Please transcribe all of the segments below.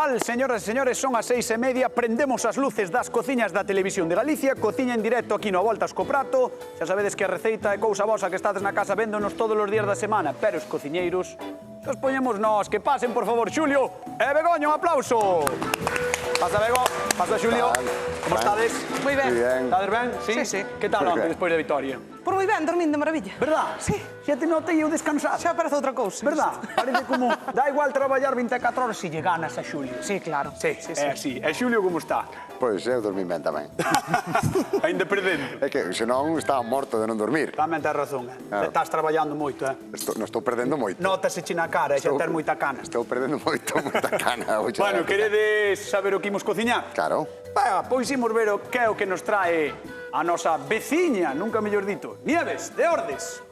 tal, señoras e señores? Son as 6:30, prendemos as luces das cociñas da Televisión de Galicia, cociña en directo aquí no Voltas co Prato. Xa sabedes que a receita é cousa vosa que estades na casa véndonos todos os días da semana, pero os cociñeiros os poñemos nós. Que pasen, por favor, Xulio e Begoña, un aplauso. Pasa, Bego, pasa, Xulio. Como estades? Moi ben. Estades ben? Sí. Que tal onte despois da vitória? Por moi ben, dormindo de maravilla. Verdad? Sí. Xa te notei eu descansado. Xa parece outra cousa. Verdad? Parece como... Dá igual traballar 24 horas se lle ganas a Xulio. Sí, claro. Sí, é así. E Xulio como está? Pois eu dormí ben tamén. Ainda perdendo. É que senón estaba morto de non dormir. Tamén tens razón, Estás traballando moito, Non estou perdendo moito. Nótase na cara, xa ter moita cana. Estou perdendo moita cana. Bueno, queredes saber o que imos cociñar? Claro. Pois imos ver o que é o que nos trae a nosa veciña, nunca mellor dito, Nieves, de Ordes.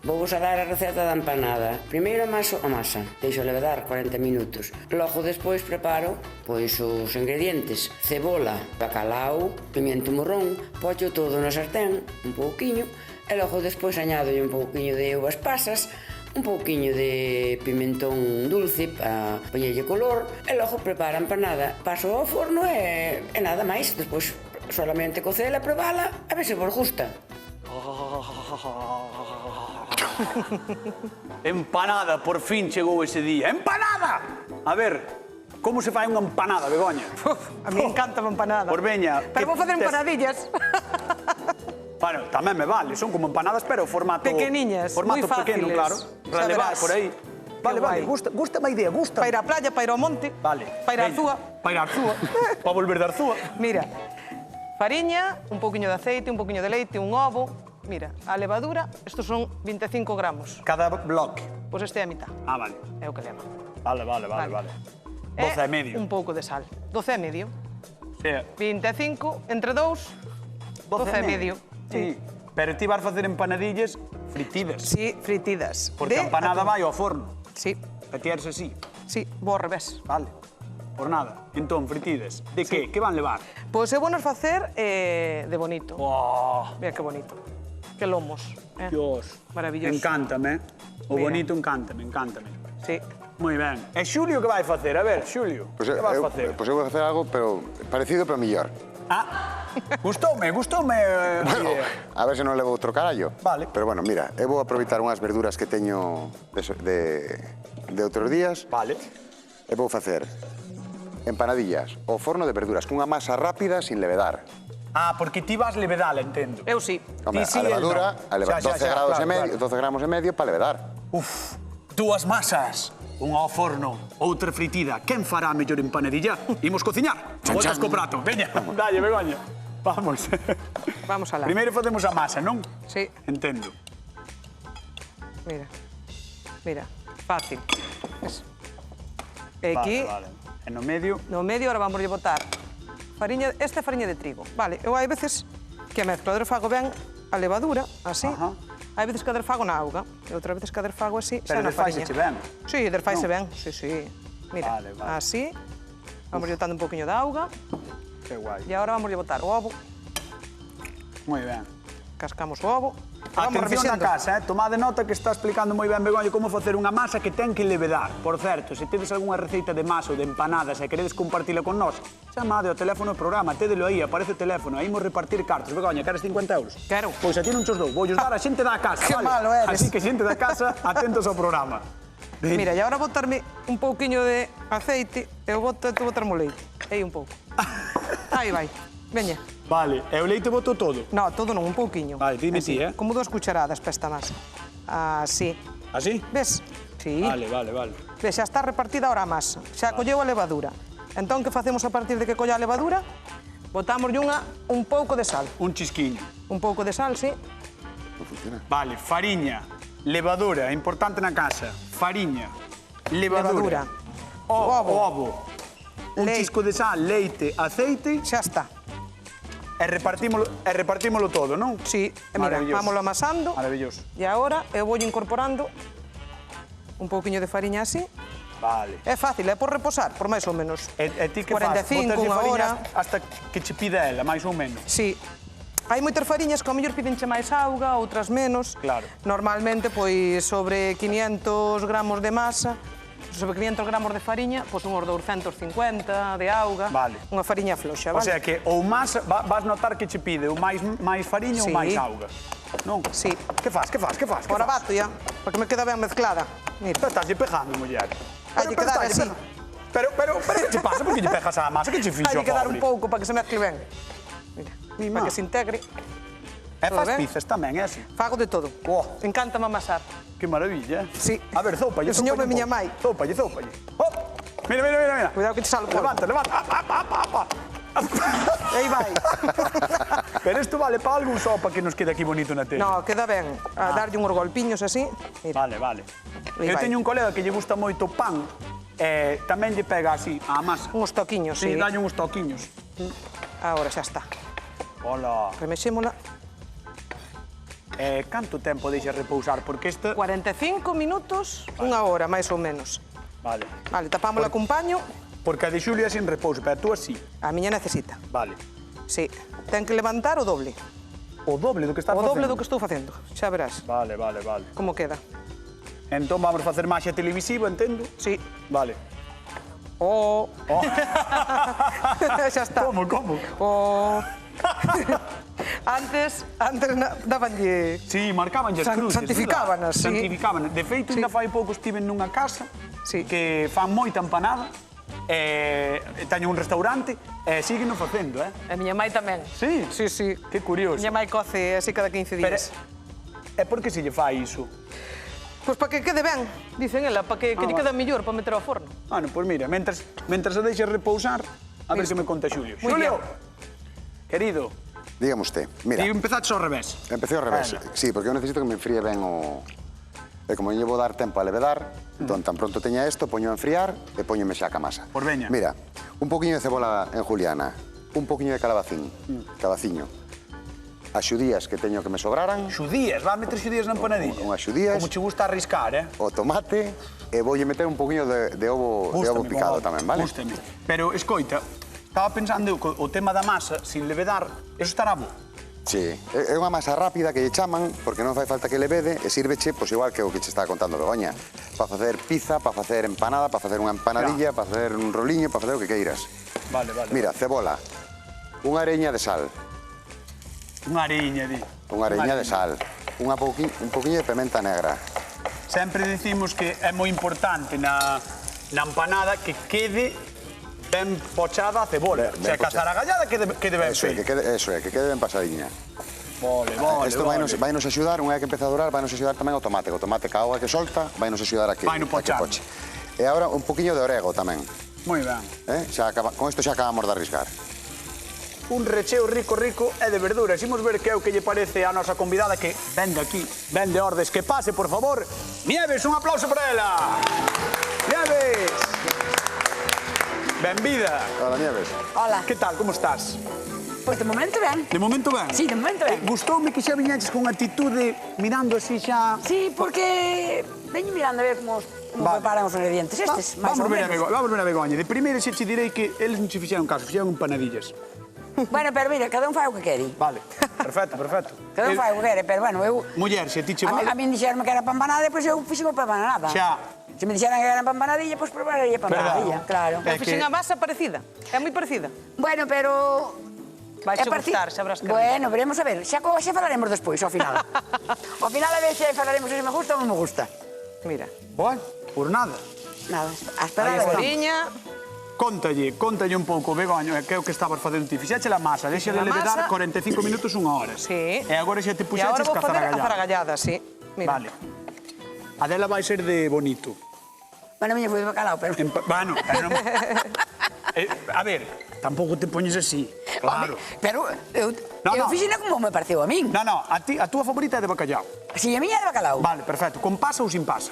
Vou a dar a receta da empanada. Primeiro amaso a masa, deixo levedar 40 minutos. Logo despois preparo pois os ingredientes: cebola, bacalao, pimiento morrón, pocho todo na sartén, un pouquiño, e logo despois añado un pouquiño de uvas pasas, un pouquiño de pimentón dulce para poñerlle color, e logo preparo a empanada. Paso ao forno e nada máis. Despois solamente cocela, probala, a ver se vos gusta. Empanada, por fin chegou ese día. Empanada! A ver, como se fai unha empanada, Begoña? A mí encanta a empanada. Por veña. Pero vou facer empanadillas. Bueno, tamén me vale, son como empanadas, pero formato... Pequeniñas, moi formato fáciles. pequeno, claro. Para Xa levar verás. por aí. Vale, guai. gusta a idea, gusta. Para ir á playa, para ir ao monte. Vale. Para ir á Veña. Arzúa. Para ir á Arzúa. Para volver de Arzúa. Mira, fariña, un pouquiño de aceite, un pouquiño de leite, un ovo. Mira, a levadura, estos son 25 gramos. Cada bloque. Pois este é a mitad. Ah, vale. É o que leva. Vale. 12 e medio. Un pouco de sal. 12 e medio. Sí. 25 entre 2, 12 e medio. Sí. Pero ti vas facer empanadillas fritidas. Sí, fritidas. Porque a empanada vai ao forno. Sí, E ti eres así. sí, vou ao revés. Vale. Por nada. Entón, fritidas. De que? Que van levar? Pois é bueno facer de bonito. Oh, Mira que bonito. Que lomos. Dios. Maravilloso. Encántame. O Mira. bonito encántame. Sí. Moi ben. E Xulio que vai facer? A ver, Xulio, Pois que vas eu facer? vou facer algo, pero parecido, pero mellor. Ah, gustoume a Bueno, idea. a ver se non levo outro carallo. Vale. Pero bueno, mira, eu vou aproveitar unhas verduras que teño de outros días. Vale. E vou facer empanadillas ao forno de verduras cunha masa rápida sin levedar. Ah, porque ti vas levedala, entendo. Eu sí. Hombre, Ti sí, a levadura, el no. 12 grados claro, e medio, claro. 12 gramos e medio para levedar. Uf, dúas masas. Unha ao forno, outra fritida. Quen fará a mellor empanadilla? Imos cociñar. Chan, Voltas chan. co prato. Veña, dalle, Begoña. Vamos. Vamos alá. Primeiro facemos a masa, non? Sí. Entendo. Mira, fácil. Eso. E aquí, Vale. E no medio... no medio, ahora vamos a botar fariña, esta é fariña de trigo. Vale, eu hai veces que mezclo, adero fago ben a levadura, así. Ajá. Hai veces que adero fago na auga, e outra veces que adero fago así, Pero xa na fariña. desfáiseche ben. Sí, desfaise Non? ben, sí. Mira, Vale. así. Vamos botando un poquinho de auga. Que guai. E agora vamos a botar o ovo. Moi ben. Cascamos o ovo. e vamos Atención na remexendo. casa, tomade nota que está explicando moi ben Begoña como facer unha masa que ten que levedar. Por certo, se tedes algunha receita de masa ou de empanadas e queredes compartila con nós, chamade ao teléfono do programa, tédelo aí, aparece o teléfono, aí imos repartir cartos. Begoña, queres 50 euros? Quero. Pois a ti non chos dou, vou dar a xente da casa, Que vale? malo eres. Así que xente da casa, atentos ao programa. Mira, e agora botarme un pouquiño de aceite, eu boto, tu botarme o leite. Aí un pouco. Aí vai. Veña. Vale, e o leite botou todo? No, todo non, un pouquiño. Vale, dime Así, ti, Como 2 cucharadas para esta masa. Así. Así? Ves? Sí. Vale. Ves, xa está repartida ahora a masa. Xa colleu a levadura. Entón, que facemos a partir de que colla a levadura? Botamos un pouco de sal. Un chisquiño. Un pouco de sal, sí. Non funciona. Vale, fariña, levadura, importante na casa. Fariña, levadura. Ovo. Un chisco de sal, leite, aceite Xa está. e repartímolo todo, non? Sí. E mira, Maravilloso. vámoslo amasando. Maravilloso. E agora eu vou incorporando un pouquiño de fariña así. Vale. É fácil, é por reposar, por máis ou menos. E ti que faz? 45, Bótaslle unha fariña hora. hasta que che pida ela, máis ou menos. Sí. Hai moitas fariñas que ao mellor pidenche máis auga, outras menos. Claro. Normalmente, pois, sobre 500 gramos de masa, sobre 500 gramos de fariña, pois uns 250 de auga, Vale. unha fariña floxa, O vale? sea que ou máis vas notar que che pide ou máis fariña ou Sí. máis auga. Non? Sí. Que fas? Ahora bato ya, porque me queda ben mezclada. Mira, Estás pegando, muller. Hai que quedar así. Pero que che pasa? Por que lle pegas a masa? Que che fixo, hai que dar un pobre? pouco para que se mezcle ben. Mira, Mima. para que se integre. E Todo fas ben? pizzas tamén, é así? Fago de todo. Oh. Encántame amasar. Que maravilla, eh? Sí. A ver, zoupalle. Enseñoume zoupalle un miña pouco. mai. Zoupalle. Oh! Mira. Cuidado que te sale o polvo. Levanta. Apa. E aí vai. Pero isto vale para algo ou só para que nos quede aquí bonito na tele? No, queda ben. A darlle uns golpiños así. Mira. Vale. Aí Eu vai. teño un colega que lle gusta moito o pan, tamén lle pega así a masa. Uns toquiños, Sí, sí. dalle uns toquiños. Ahora xa está. Hola. Remexémola. Canto tempo deixa repousar? Porque esta... 45 minutos, unha hora, máis ou menos. Vale. Vale, tapámola cun paño. Porque a de Xulia sin repouso, pero a túa sí. A miña necesita. Vale. Sí. Ten que levantar o doble. O doble do que estás O facendo. doble do que estou facendo. Xa verás Vale. como queda. Entón vamos facer maxia televisiva, entendo? Sí. Vale. O... Oh. Xa está. Como? O... Antes dabanlle... Sí, marcaban as cruces. Santificábanas, sí. Santificábanas. De feito, ainda fai pouco estive nunha casa Sí. que fan moita empanada, teñen un restaurante, e siguen facendo, eh? A miña mai tamén. Sí? Sí. Que curioso. Miña mai coce así cada 15 Pero, días. e por que se lle fai iso? Pois para que quede ben, dicen ela, para que lle quede mellor para meter ao forno. Bueno, pois mira, mentras a deixes repousar, a ver que me conta Xulio. Muy Xulio, bien. querido, Dígame usted, mira, ti empezaches ao revés. empecé ao revés. Venga. Sí, porque eu necesito que me enfríe ben o... E como eu llevo dar tempo a levedar, entón tan pronto teña isto, poño a enfriar e poñome xa a masa. Pois veña. Mira, un poquinho de cebola en juliana, un poquinho de calabacín, cabaciño, as xudías que teño que me sobraran, Xudías, vas meter xudías na empanadilla? Unhas xudías. Como che gusta arriscar, eh? o tomate e voulle meter un poquinho de ovo Gústame, picado por favor, tamén, vale? Gústame. Pero, escoita, estaba pensando que o tema da masa, sin levedar, eso estará bo. Sí, é unha masa rápida que lle chaman, porque non fai falta que levede, e sírveche, pois igual que o que che estaba contando Begoña, para facer pizza, para facer empanada, para facer unha empanadilla, para facer un roliño, para facer o que queiras. Vale. Mira, cebola, unha areña de sal, Unha ariña, di. unha areña de sal, un poquinho de pimenta negra. Sempre dicimos que é moi importante na empanada que quede ben pochada a cebola. Ben O sea, que a pochada. zaragallada quede ben Eso é, que quede ben pasadiña. Vale. Isto vai nos axudar, unha vez que empeza a durar, vai nos axudar tamén o tomate. O tomate ca auga que solta, vai nos axudar a que Vaino pochando. poche. E agora un poquinho de orego tamén. Moi ben. Con isto xa acabamos de arriscar. Un recheo rico e de verduras. Imos ver que é o que lle parece a nosa convidada que ven de aquí, ven de Ordes. Que pase, por favor. Nieves, un aplauso para ela. Nieves. Benvida. Hola, Nieves. Hola. Que tal, como estás? Pois de momento ben. De momento ben? Sí, de momento ben. Gustoume que xa viñeches con actitude mirando así xa... Sí, porque veño mirando a ver como Vale. preparan os ingredientes estes, máis ou menos. Vamos ver a Begoña. De primeiro xe che direi que eles non che fixeron caso, fixeron empanadillas. Bueno, pero mira, cada un fai o que quere. Vale, perfecto. Cada un fai o que quere, pero bueno, eu... Muller, se ti che vale... A min dixeronme que era pa empanada, pois eu fixen pa empanada. Xa. Se me dixeran que era pa empanadilla, pois prepararía pa empanadilla, claro. É Eu fixen a masa parecida, é moi parecida. Bueno, pero... Vai é parti- gustar, xa verás que... Bueno, veremos a ver. Xa falaremos despois, ao final. Ao final a ver se falaremos se me gusta ou non me gusta. Mira, Bueno, por nada. Nada, a aí esperar a a ver. coriña, Contalle un pouco, Begoña, que é o que estabas facendo ti. Fixache a masa, deixa de A levedar masa. 45 minutos, unha hora. Sí. E agora xa te e agora puxaches vou facer a cazaragallada. zaragallada, sí. Mira. Vale. A dela vai ser de bonito. Bueno, a miña foi de bacalao, pero... Bueno, pero non... A ver, tampouco te poñes así, claro. Home, pero eu No. fixena como me pareceu a min. No, a túa favorita é de bacallao. Si a miña é de bacalao. Vale, perfecto. Con pasa ou sin pasa?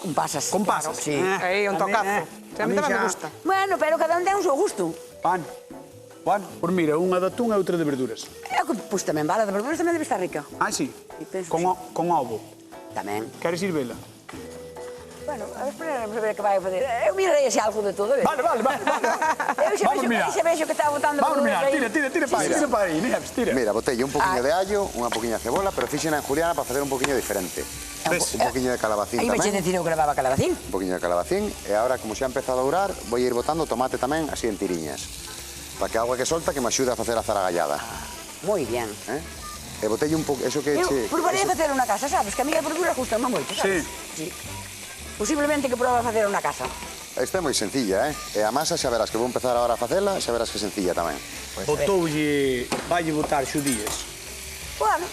Con pasas. Con claro, pasas. sí. Aí, un a mí, tocazo. A mí tamén me xa- gusta. Bueno, pero cada un ten o seu gusto. Bueno, por mira, unha de atún e outra de verduras. É o que, pois tamén vale, de verduras tamén debe estar rica. Ah, sí? E penso Con, que con ovo. Tamén. Queres ir vela? Bueno, a ver, esperaremos a ver que vai a fazer. Eu mirarei ese algo de todo, a ver. Vale. Eu xa Vamos mirar. vexo que está botando... Vamos mirar, aí. tira para aí, tira para aí, Nieves, tira. Mira, botelle un poquinho Ai. de allo, unha poquinha de cebola, pero fixena en juliana para facer un poquinho diferente. Ves? Un poquinho de calabacín Aí veche tamén. decir eu que levaba calabacín. Un poquinho de calabacín. E agora, como xa ha empezado a durar, vou ir botando tomate tamén, así en tiriñas. Para que a auga que solta que me axude a facer a zaragallada. Moi bien. E botelle un pouco... Eso que Eu che... probarei a facer unha casa, sabes? Que a mí a verdura gusta moito, sabes? Sí. Posiblemente que proba a facer unha casa. Esta é moi sencilla, E a masa xa verás que vou empezar agora a facela, xa verás que sencilla tamén. Botoulle, vai botar xudías. Bueno,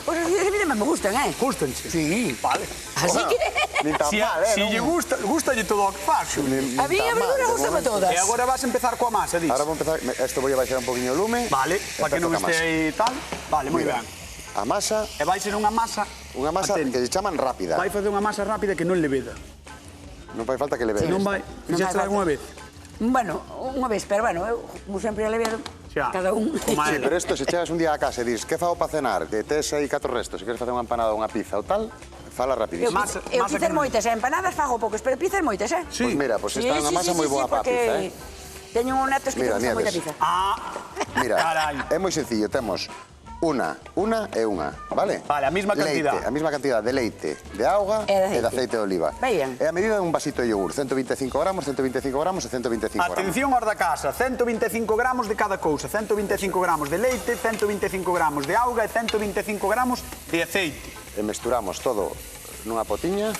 pois os días a mí tamén me gustan, Gústanche? Sí. Vale. Así que... Nin tan Si, mal, si lle non? gustalle todo o que faz, Xuli. A mí a verdura gustame todas. E agora vas a empezar coa masa, dis. Ahora vou empezar... Esto voy a baixar un poquinho o lume. Vale, para que non Empezo este ca aí tal. Vale, moi Mira, ben. A masa, E vai ser unha masa... Atento. que lle chaman rápida. Vai facer unha masa rápida que non le veda. Non fai falta que le veas. Non vai... Non Fixeste fai algunha falta. vez? Bueno, unha vez, pero bueno, eu, como sempre a levar Xa. cada un. Como Sí, ela. pero isto, se chegas un día a casa e dis que fago para cenar, que tes aí 4 restos, se queres facer unha empanada ou unha pizza ou tal, fala Eu, rapidísimo. Masa- eu masa pizzas que non- moitas, empanadas fago poucas, pero pizzas moitas, Pois mira, esta é unha masa moi boa para a porque pizza, teño un netos que Mira, te gusta moita Nieves. pizza. Ah, Mira, carai. é moi sencillo, temos unha e unha, vale? Vale, a mesma cantidad. Leite, a mesma cantidad de leite, de auga E de e de aceite de oliva. Ben. E a medida de un vasito de yogur, 125 gramos, 125 gramos e 125 gramos. atención aos da casa, 125 gramos de cada cousa, 125 gramos de leite, 125 gramos de auga e 125 gramos de aceite. E mesturamos todo nunha potiña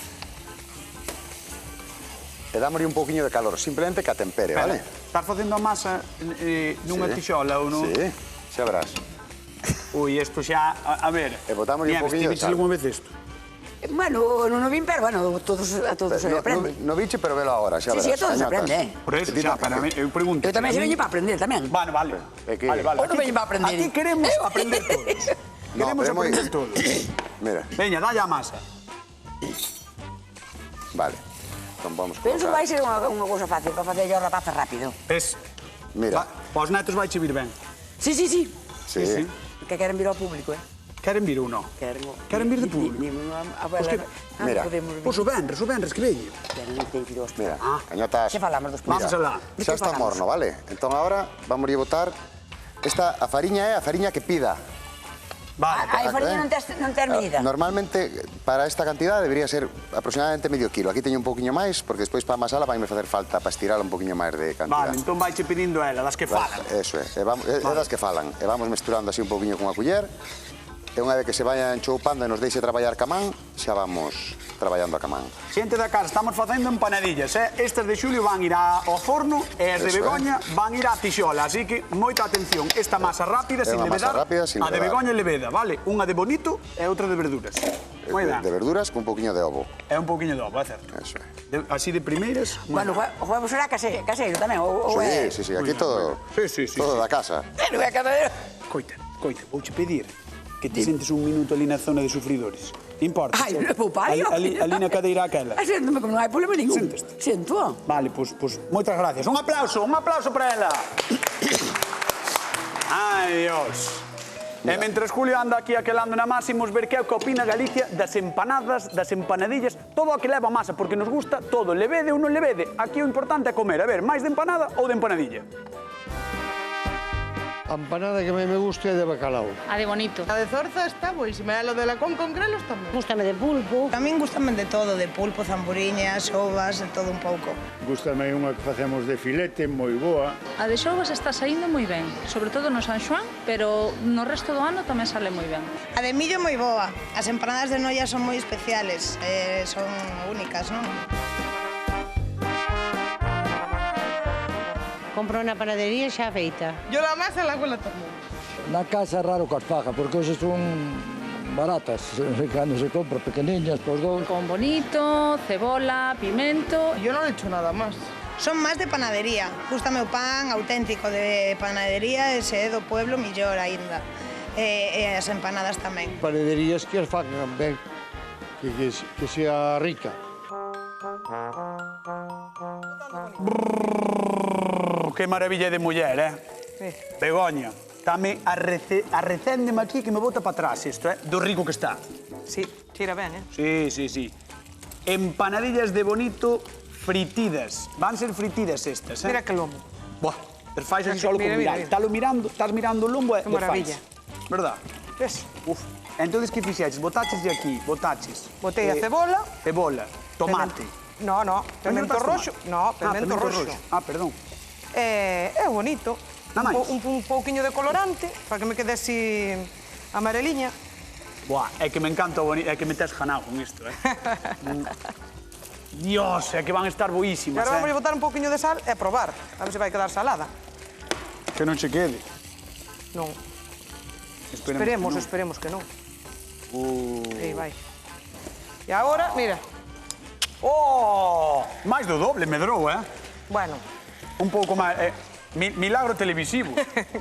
e dámoslle un pouquiño de calor, simplemente que a tempere, vale? Estás facendo a masa nunha Sí. tixola ou non? Sí, xa verás. Ui, isto xa... A ver... E botámoslle un Nieves, poquinho de ti viches sal. algunha vez isto? Bueno, non o vin, pero bueno, a todos se aprende. No biche, pero velo agora, xa Sí, verás. sí, a todos se Cañotas. aprende, Por eso, xa, para mí, eu pregunto. Eu tamén se veño para aprender, tamén. Vale, vale. É que- Vale, vale. Ou non veño para aprender. Aquí queremos aprender todos. No, Queremos pero é moi- aprender todos. Mira, Veña, dalle a masa. vale. Entón vamos Penso que vai colocar... ser unha cousa fácil, para facer os rapazes rápido. Ves? Mira, Para os netos vai che vir ben. Sí, sí, sí. sí. sí. Que queren vir ao público, Queren vir ou non? Queren vir de público? Pois que- mira, Pois o Benres que veño. Mira, Ah. cañotas. Xa falamos dos Vamos alá. Xa está morno, vale? Entón agora vamos a botar... Esta, a fariña é a fariña que pida. Vale. A fariña non tes medida. Normalmente, para esta cantidad, debería ser aproximadamente medio kilo. Aquí teño un poquinho máis, porque despois para a masala vai me facer falta para estirar un poquinho máis de cantidad. Vale, entón vai che pedindo a ela, das que falan. Eso é, é das que falan. E vamos mesturando así un poquinho con a culler. E unha vez que se vayan choupando e nos deixe traballar ca man, xa vamos traballando a ca man. Xente da casa, estamos facendo empanadillas, Estas de Xulio van ir ao forno e as de Eso é. Begoña van ir á tixola, así que moita atención. Esta masa rápida, É sin unha masa levedar, rápida, sin a de levedar. Begoña leveda, vale? Unha de bonito e outra de verduras. Moi ben. De verduras con un poquinho de ovo. É un pouquiño de ovo, é certo. Eso é. Así de primeiras... moi Bueno, ben. o huevo será caseiro tamén, ou é... Sí, aquí todo, Sí, todo da casa. Pero é caseiro. Coita, vouche pedir que te sentes un minuto ali na zona de sufridores. Importa? Ai, vou pario. Ali na cadeira aquela. Séntome como non hai problema ningún. Sénteste. Siento. Vale, pois moitas gracias. Un aplauso para ela. Ai, Dios. E mentre Julio anda aquí aquelando na masa, imos ver que é o que opina Galicia das empanadas, das empanadillas, todo o que leva masa, porque nos gusta todo, levede ou non levede. Aquí o importante é comer, a ver, máis de empanada ou de empanadilla. A empanada que me gusta é de bacalao. A de bonito. A de zorza está boísima, e a lo de la con grelos tamén. Gústame de pulpo. A min gustame de todo, de pulpo, zamburiñas, ovas, de todo un pouco. Gústame unha que facemos de filete, moi boa. A de xovas está saindo moi ben, sobre todo no San Xoán, pero no resto do ano tamén sale moi ben. A de millo moi boa. As empanadas de noia son moi especiales, son únicas, non? Compro na panadería xa feita. Yo la masa la hago en la tormenta. Na casa é raro que as faga, porque hoxe son baratas. Cando se compra pequeniñas, pois dous. Con bonito, cebola, pimento. Yo no le echo nada más. Son máis de panadería. Gústame o pan auténtico de panadería, e se é do pueblo, millor aínda. E as empanadas tamén. Panaderías que as fagan ben, que sea rica. Que maravilla de muller, Begoña, dame arrecéndeme aquí que me bota para atrás isto, do rico que está. Sí, tira ben, Sí. Empanadillas de bonito fritidas. Van ser fritidas estas, Mira que lomo. Buah, pero fais así solo con Mira, mirar. mira. Estás mirando o lombo e Que maravilla. fais. Verdad? Ves? Uf. Entonces, que fixeches? Botaches de aquí, botaches. Botei a cebola. Cebola, tomate. No, pimento botaste roxo. No, pimento roxo. Perdón. É bonito. Nada máis. Un pouquiño de colorante, para que me quede así amareliña. Buah, é que me encanta o bonito, é que me tes ganado con isto, Dios, é que van a estar E boísimas, agora vamos a botar un pouquiño de sal e probar. A ver se vai quedar salada. Que non se quede. Non. Esperemos Esperemos que non. Aí vai. E agora, mira. Oh! Máis do doble medrou, Bueno, Un pouco máis... milagro televisivo.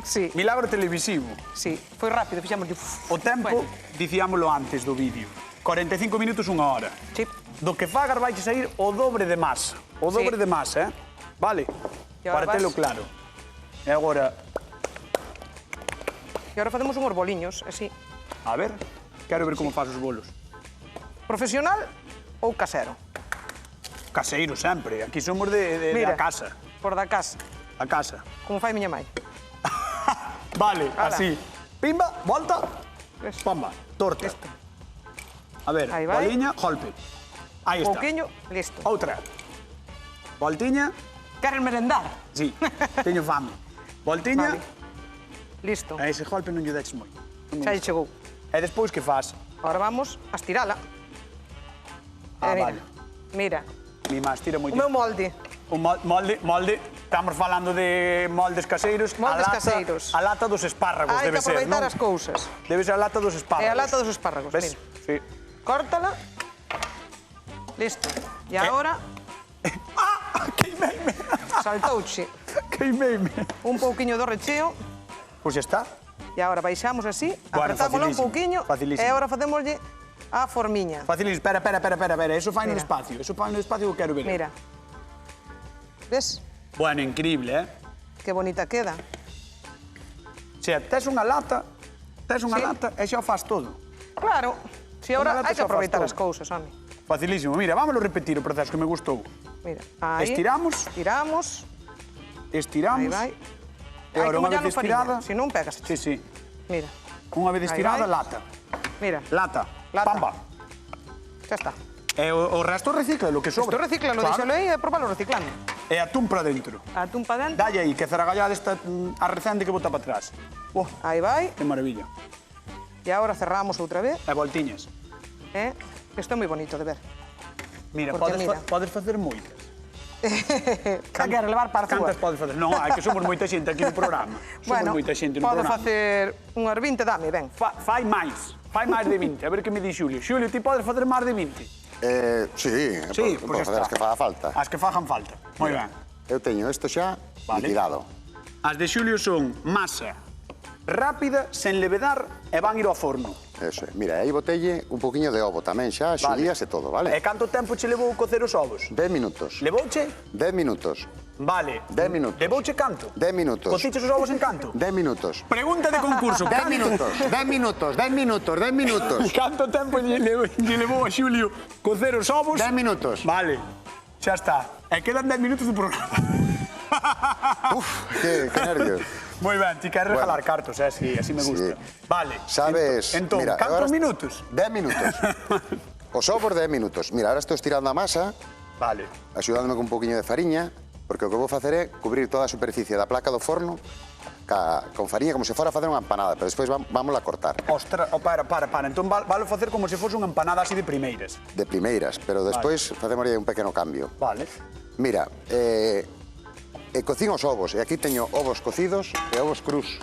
sí. Milagro televisivo. Sí, foi rápido, fixamos... O tempo, Bueno. dicíamolo antes do vídeo. 45 minutos, unha hora. Sí. Do que fagas vai sair o dobre de masa. O dobre de masa, Vale? E agora Para telo vas- claro. E agora, E agora facemos unhos boliños, así. a ver, quero ver como faz os bolos. Profesional ou casero? Caseiro sempre, aquí somos de Mira. a casa. Por da casa, A casa. como fai miña mãe. Vale, Ala. así. Pimba, volta, Ves? pamba, torta. A ver, Aí vai. boliña, golpe. Aí está. Pouquiño, listo. Outra. Voltiña, Queren merendar? sí, teño fame. Voltiña, Vale. Listo. a ese golpe non lle deches moito. Non me Xa lle gusta. chegou. E despois que faz? Ahora vamos a estirala. Ah, mira. vale. Mira, Mi má estira o moito. meu molde. Un molde, estamos falando de moldes caseiros. Moldes a lata, caseiros. A lata dos espárragos Hai que debe ser, aproveitar non? as cousas. Debe ser a lata dos espárragos. É a lata dos espárragos, Ves? mira. Sí. Córtala. Listo. E agora Queimeime. saltouche Queimeime. un pouquiño do recheo. Pois xa está. E agora baixamos así, Bueno, apretámoslo un facilísimo, pouquiño facilísimo. e agora facémoslle a formiña. Facilísimo. Espera. Eso fai no Mira. despacio. Eso fai no despacio que quero ver. Mira. Ves? Bueno, increíble, Que bonita queda. Xa, tes unha lata Sí. e xa o fas todo. Claro. Si Unha agora lata hai que xa faz aproveitar todo. as cousas, home. Facilísimo. Mira, vámonos repetir o proceso que me gustou. Mira, aí. Estiramos. Tiramos. Aí Estiramos. vai. E agora, unha vez estirada... Si non pegas. Sí, sí. Mira. Unha vez Aí estirada, vai. lata. Mira. Lata. Lata. Pamba. Xa está. E o resto recicla, lo que sobra. Isto reciclalo, Claro. deixalo aí e probalo reciclando. E atún para dentro. Atún pa dentro. Dalle aí, que zaragallada esta a recende que bota para atrás. Oh, Aí vai. que maravilla. E agora cerramos outra vez. E voltiñas. Isto é moi bonito de ver. Mira, Porque mira. podes facer moitas. Que quer levar para a súa. Cantas podes facer? Non, hai que somos moita xente aquí no programa. Somos Bueno, moita xente no podo programa. facer unhas 20, dame, ben. Fai máis de 20. A ver que me di Xulio. Xulio, ti podes facer máis de 20? Sí, Sí, podo pois facer está. as que faga falta. As que fagan falta. Moi ben. Eu teño isto xa Vale. liquidado. As de Xulio son masa rápida, sen levedar e van ir ao forno. Eso é. Mira, aí botelle un poquinho de ovo tamén xa, xudías e todo, E vale? canto tempo che levou cocer os ovos? 10 minutos. Levouche? 10 minutos. Vale. 10 minutos. Levouche canto? 10 minutos. Cociches os ovos en canto? 10 minutos. Pregunta de concurso. 10 minutos, 10 minutos, 10 minutos, 10 minutos. Canto tempo lle levou a Xulio cocer os ovos? 10 minutos. Vale, xa está. E quedan 10 minutos do programa. Uf, que nervios. Moi ben, ti queres Bueno. regalar cartos, así me gusta. Sí. Vale. Sabes, Entón, mira, cantos agora- minutos? 10 minutos. Os ovos 10 minutos. Mira, ahora estou estirando a masa, Vale. axudándome con un poquinho de fariña, porque o que vou facer é cubrir toda a superficie da placa do forno con fariña como se fora a facer unha empanada, pero despois vamos a cortar Ostra, para. Entón vale facer como se fose unha empanada así de primeiras. de primeiras, pero despois facemos un pequeno cambio. Vale. Mira, cocín os ovos, e aquí teño ovos cocidos e ovos crus.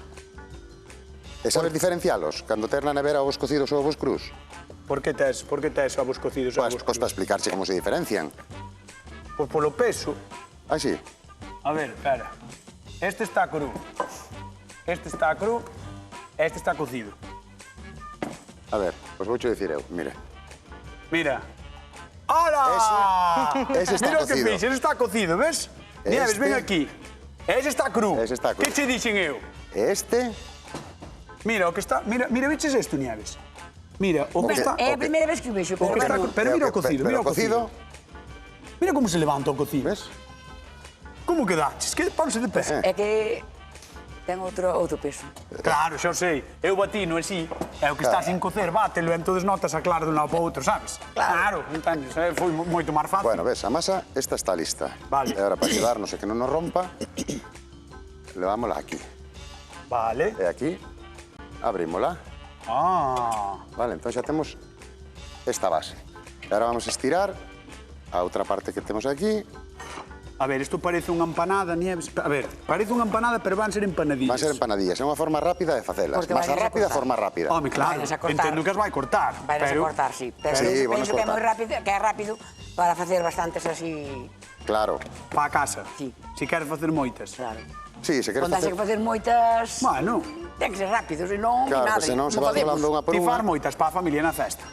E sabes diferencialos? Cando tes na nevera ovos cocidos ou ovos crus? Por que tes ovos cocidos e ovos Pois para explicarche como se diferencian. Pois polo peso. Ah, sí? A ver, espera. Este está cru. Este está cru. Este está cocido. A ver, pois voucho dicir eu, mira. Mira. ¡Hala! Ese está Mira o que cocido. fixe, ese está cocido, ves? Mira, ves, Este- ven aquí. Ese está cru. Ese está cru. Que che dixen eu? Este, Mira, o que está... Mira, viches isto, Nieves? Mira, o que está... É a primeira vez que o vexo, O que está cru. Pero mira o cocido, mira o cocido. Mira como se levanta o cocido. ves? Como quedaches? Que ponse de pé. É que ten outro peso. Claro, xa o sei. Eu batino así, e o que está sin cocer, bátelo, e entonces notas a clara de un lado para o outro, sabes? Claro, entendes? Foi moito máis fácil. Bueno, ves, a masa esta está lista. Vale. E ahora, para ayudarnos a que non nos rompa, levámosla aquí. Vale. E aquí, abrímola. Ah. Vale, entón xa temos esta base. E ahora vamos a estirar a outra parte que temos aquí. A ver, isto parece unha empanada, Nieves. A ver, parece unha empanada, pero van ser empanadillas. Van ser empanadillas, é unha forma rápida de facelas. Porque Masa vaias a rápida, cortar. forma rápida. Home, claro, Vaias a cortar. entendo que as vai cortar. Vai a cortar, sí. Pero Sí, penso vamos que é cortar. moi rápido, que é rápido para facer bastantes así... Claro. Pa a casa. Sí. Si queres facer moitas. Claro. Sí, se queres Quando facer... haxe que facer moitas... Bueno, Ten que ser rápido, senón Claro, nada. pues senón se non va podemos. rolando unha por ti unha. far moitas pa a familia na festa.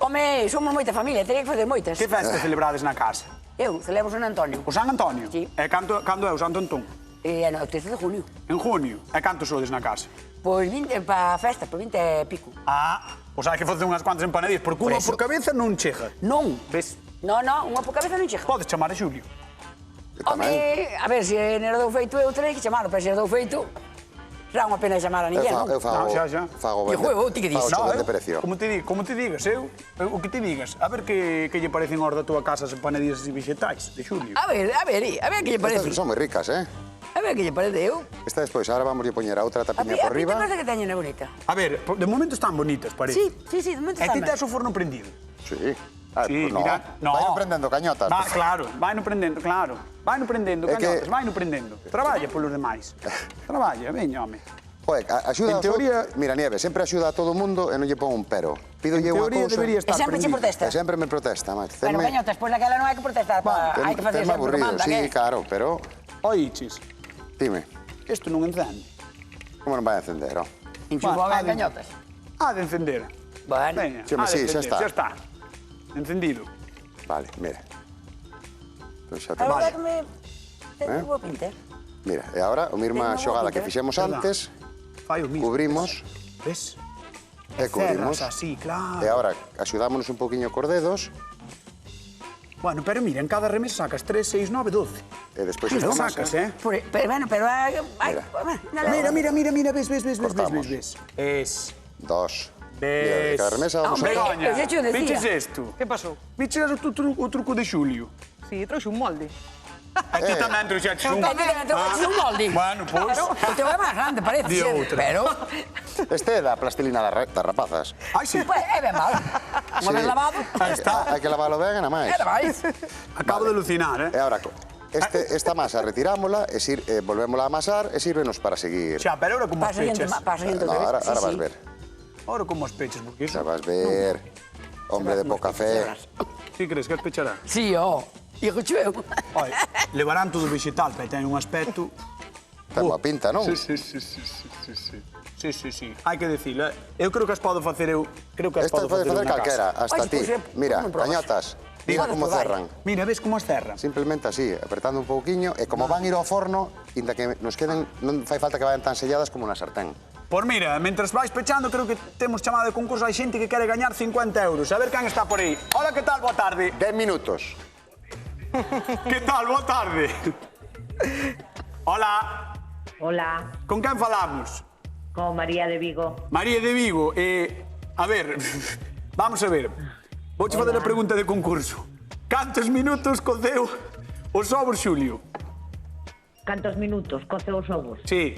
Home, somos moita familia, teria que facer moitas. Que festa celebrades na casa? Eu celebro San Antonio. O San Antonio? Sí. E cando é o Santo Antón? E no 13 de junio. En junio. E cantos sodes na casa? Pois 20 para a festa, por 20 e pico. Ah, pois hai que facer unhas cuantas empanadillas, porque unha por cabeza non chega. Non. Ves? Non, unha por cabeza non chega. Podes chamar a Xulio. Home, a ver, se non dou feito eu, terei que chamalo, pero se non dou feito, será unha pena chamar a ninguén, non? Eu fago... Non, xa. Fago E juego, ti que dices? fago No, de precio. como te digas, o que te digas. A ver que lle parecen aos da túa casa as empanadillas e vegetais, de Xulio. A ver que lle parece. Estas son moi ricas, eh? A ver que lle parece eu. Esta despois, ahora vamos a poñer a outra A tapiña ti por te riba. parece que teñen a bonita? A ver, de momento están bonitas, parece. Sí, de momento E ti están. tes o forno prendido. Sí. Ah, Sí, pues no. mira, no. Vai prendendo cañotas. Va, claro, vai no prendendo, claro. Vai no prendendo, É que- cañotas, vai no prendendo. Traballa polos demais. Traballa, veña, home. Joder, axuda En teoría- Mira, Nieves, sempre axuda a todo o mundo e non lle pon un pero. Pídolle unha teoría cousa... debería E estar sempre che prendido. protesta. E sempre me protesta, macho. Bueno, cañotas, pois daquela non hai que protestar, hai que facer Tenme sempre o que aburrido, mandan, sí, claro, pero... Oiches, Dime, isto non encende. como non vai a encender, oh? Enchufou Bueno, ben cañotas. Ha de encender. Bueno, Veña, Sí, home, ha de sí, xa encender, está. Xa está. Encendido. Vale, mira. Entón xa a temos... verdade que me... Ten boa pinta. Mira, e agora, a mesma Ten unha xogada que pinta, fixemos verdad. antes, Fai o mismo. cubrimos Ves? e cubrimos. Cerras así, claro. E agora, axudámonos un poquinho cos dedos Bueno, pero mira, en cada remesa sacas 3, 6, 9, 12. e despois Lo esta sacas, masa... Pero bueno, pero hai... Mira, ves. Cortamos. Es. Dos. Ves. Mira, de cada remesa vamos Hombre, a... Begoña, eu xa te decía. viches isto? Que pasou? Viches o truco de Xulio? Si, trouxe un molde. E ti tamén trouxeches un... Un molde. Bueno, pois... O teu é máis grande, parece. Di outra. Pero... Este é da plastilina das rapazas. Ai, sí. Pues é ben mal. Unha vez lavado... Aí está. Hai que lavalo ben e na máis. Era máis. Acabo de alucinar, E agora, esta masa retirámola e volvémola a amasar e sírvenos para seguir. Xa, pero ahora como as Para seguinte, peches. para seguinte No, outra ahora vez. Sí, vas sí. ver. Ahora como as peches, porque Xa iso... vas ver. Hombre de poca fe. Si crees que as pechará? Sí, Hijo chueu. Oi, levarán todo vegetal, pero ten un aspecto... Ten boa pinta, non? Sí. Hai que dicilo, Eu creo que as podo facer eu... Creo que as Esta podo pode facer facer eu na calquera, casa. hasta Oye, ti. pues, Mira, non probas. cañotas, mira Podes como probar. cerran. Mira, ves como as cerra? Simplemente así, apretando un pouquiño, e como van ir ao forno, inda que nos queden, non fai falta que vayan tan selladas como na sartén. Pois mira, mentras vais pechando, creo que temos chamada de concurso, hai xente que quere gañar 50 euros. A ver quen está por aí. Hola, que tal? Boa tarde. 10 minutos. Que tal? Boa tarde. Hola. Hola, Con quen falamos? con María de Vigo. María de Vigo. A ver, vamos a ver. Vouche fazer a pregunta de concurso. Cantos minutos coceu os ovos, Xulio? Cantos minutos coce os ovos? Sí.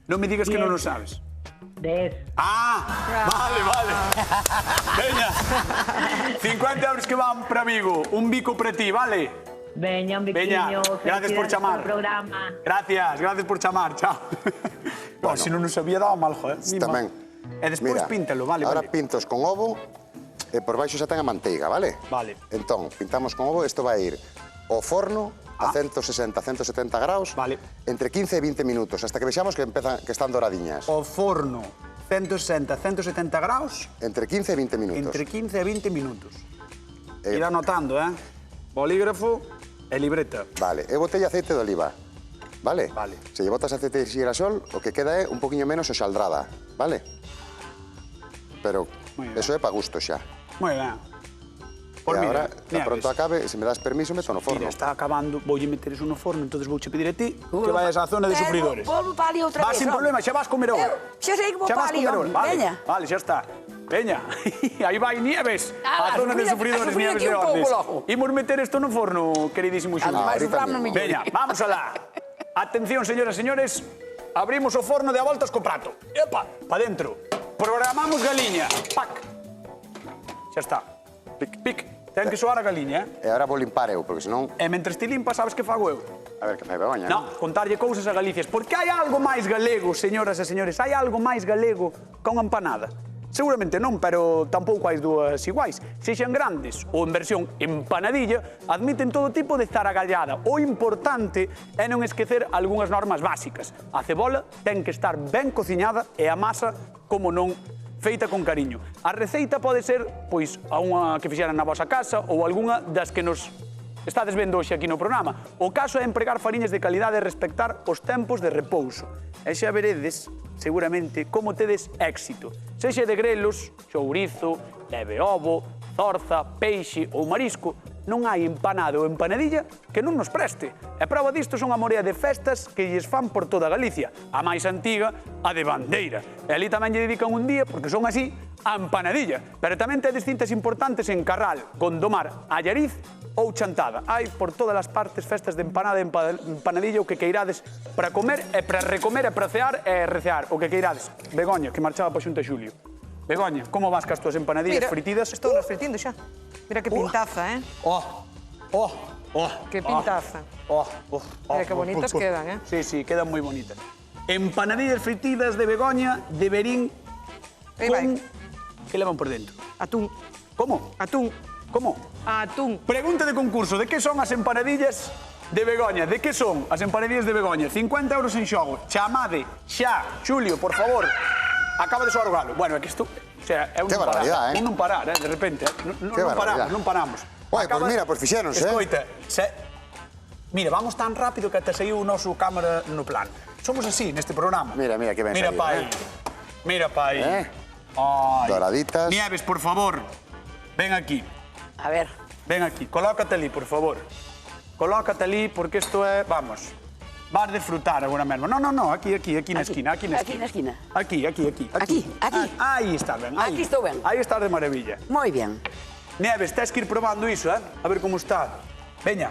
Non me digas que non o sabes. 10. Ah, vale. Veña. 50 euros que van para Vigo. Un bico para ti, vale? Veña, un Veña, biquiño. gracias por felicidades chamar. polo programa. Gracias por chamar, chao. Bueno, se non nos había dado mal, joder. Tamén. E despois Mira, píntalo, vale, Ahora vale. pintos con ovo e por baixo xa ten a manteiga, vale? Vale. Entón, pintamos con ovo, isto vai ir ao forno a 160, 170 graus, Vale. entre 15 e 20 minutos, hasta que vexamos que están doradiñas. O forno, 160, 170 graus, Entre 15 e 20 minutos. entre 15 e 20 minutos. Eh, Ir anotando, Bolígrafo e libreta. Vale, eu botei aceite de oliva, vale? Vale. Se lle botas aceite de girasol, o que queda é un poquinho menos oxaldrada, vale? Pero Moi ben. eso é pa gusto xa. Moi ben. Pois E mira, agora, tan pronto acabe, se me das permiso, meto no forno. Mira, está acabando, voulle meter eso no forno, entonces vouche pedir a ti que vayas á zona de sufridores. Vou para ali outra Vas vez. sin problema, xa vas comer agora. Xa sei que vou Xa para vas ali, comer home. agora. Vale, Veña. vale, xa está. Veña, aí vai Nieves, Ah, a zona de sufridores, sufrir Nieves aquí de un pouco Ordes. logo. Imos meter isto no forno, queridísimo Xulio. Ademais, ahorita suframos mismo. mellor. Veña, vamos alá. Atención, señoras e señores, abrimos o forno de a voltas co prato. Epa, pa dentro. Programamos galiña. Pac. Xa está. Pic, pic. Ten que soar a galiña, E agora vou limpar eu, porque senón... E mentres ti limpas, sabes que fago eu? A ver, que fai Begoña, No, contarlle cousas a Galicias. Porque hai algo máis galego, señoras e señores, hai algo máis galego que unha empanada. Seguramente non, pero tampouco hai dúas iguais. Sexan grandes ou en versión empanadilla, admiten todo tipo de zaragallada. O importante é non esquecer algunhas normas básicas. A cebola ten que estar ben cociñada e a masa, como non, feita con cariño. A receita pode ser, pois, a unha que fixeran na vosa casa ou algunha das que nos estades vendo hoxe aquí no programa. O caso é empregar fariñas de calidade e respectar os tempos de repouso. E xa veredes, seguramente, como tedes éxito. Sexe de grelos, chourizo, leve ovo, zorza, peixe ou marisco, non hai empanado ou empanadilla que non nos preste. E prova disto son a morea de festas que lles fan por toda Galicia. A máis antiga, a de Bandeira. E ali tamén lle dedican un día, porque son así, a empanadilla. Pero tamén ten distintas importantes en Carral, Gondomar, Allariz ou Chantada. Hai por todas as partes festas de empanada e empanadilla o que queirades para comer e para recomer e para cear e recear. O que queirades. Begoña, que marchaba para xunta Xulio. Begoña, como vas cas túas empanadillas fritidas? Estou nas fritindo xa. Mira que pintaza, Que pintaza. Mira que bonitas quedan, Sí, quedan moi bonitas. Empanadillas fritidas de Begoña de Berín Aí vai. con... Que levan por dentro? Atún. Como? Atún. Como? Atún. Pregunta de concurso, de que son as empanadillas de Begoña? De que son as empanadillas de Begoña? 50 euros en xogo. Chamade xa, Xulio, por favor. Acaba de soar o galo. Bueno, é que isto... O sea, é un Que non parar. barbaridade, Un non parar, de repente. Que barbaridade. Non paramos. Ué, pois mira, pois fixéronse, Escoita, mira, vamos tan rápido que ate saiu o noso cámara no plan. Somos así neste programa. Mira, que ben Mira saído, pa aí. Mira pa aí. Ai. Doraditas. Nieves, por favor, ven aquí. A ver. Ven aquí, colócate ali, por favor. Colócate ali, porque isto é... Vamos. Vas disfrutar agora mesmo. No, aquí na esquina, aquí na esquina. Aquí na esquina. Aquí. Aquí. Aí está ben. Aí. Aquí estou ben. Aí estás de maravilla. Moi ben. Nieves, tens que ir probando iso, A ver como está. Veña,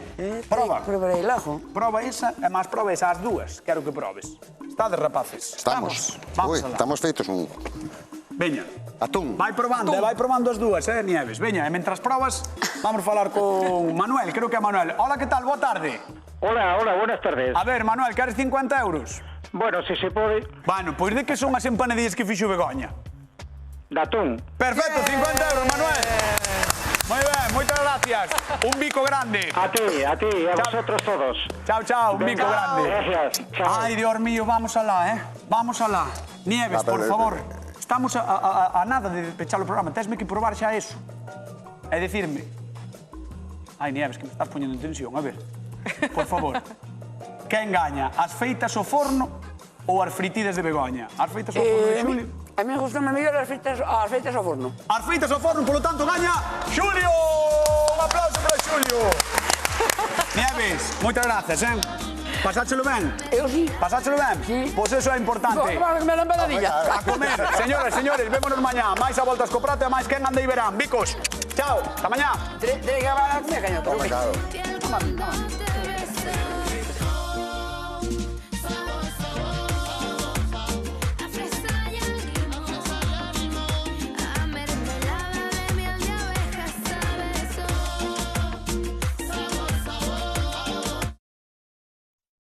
proba. Probarei logo. Proba esa, e máis proba esas dúas. Quero que probes. Estades, rapaces? Estamos. Vamos Ui, alá. estamos feitos un... Veña. Atún. Vai probando, vai probando as dúas, Nieves. Veña, e mentras probas, vamos falar con Manuel, creo que é Manuel. Hola, que tal? Boa tarde. Hola, buenas tardes. A ver, Manuel, queres 50 euros? Bueno, si se pode. Bueno, pois de que son as empanadillas que fixo Begoña? De atún. Perfecto, 50 euros, Manuel. Moi ben, moitas gracias. Un bico grande. A ti, a vosotros todos. Chao, un bico grande. Gracias, chao. Ay, Dios mío, vamos alá, Vamos alá. Nieves, por favor. Estamos a nada de pechar o programa. Tesme que probar xa eso. E dicirme... Ai, Nieves, que me estás poñendo en tensión. A ver, por favor. Quen gaña? As feitas ao forno ou as fritidas de Begoña? As feitas ao forno de Xulio? A mí gustame mellor as feitas ao forno. As feitas ao forno, polo tanto, gaña Xulio! Un aplauso para Xulio! Nieves, moitas gracias, Pasáchelo ben? Eu sí. Pasáchelo ben? Sí. Pois eso é importante. Vamos a comer a empanadilla. A comer. Señoras, señores, vémonos mañá. Máis a voltas co prato e máis quen anda e verán. Bicos. Chao. Hasta mañá. Tenéis que acabar a comer, caño. Toma, claro. Toma.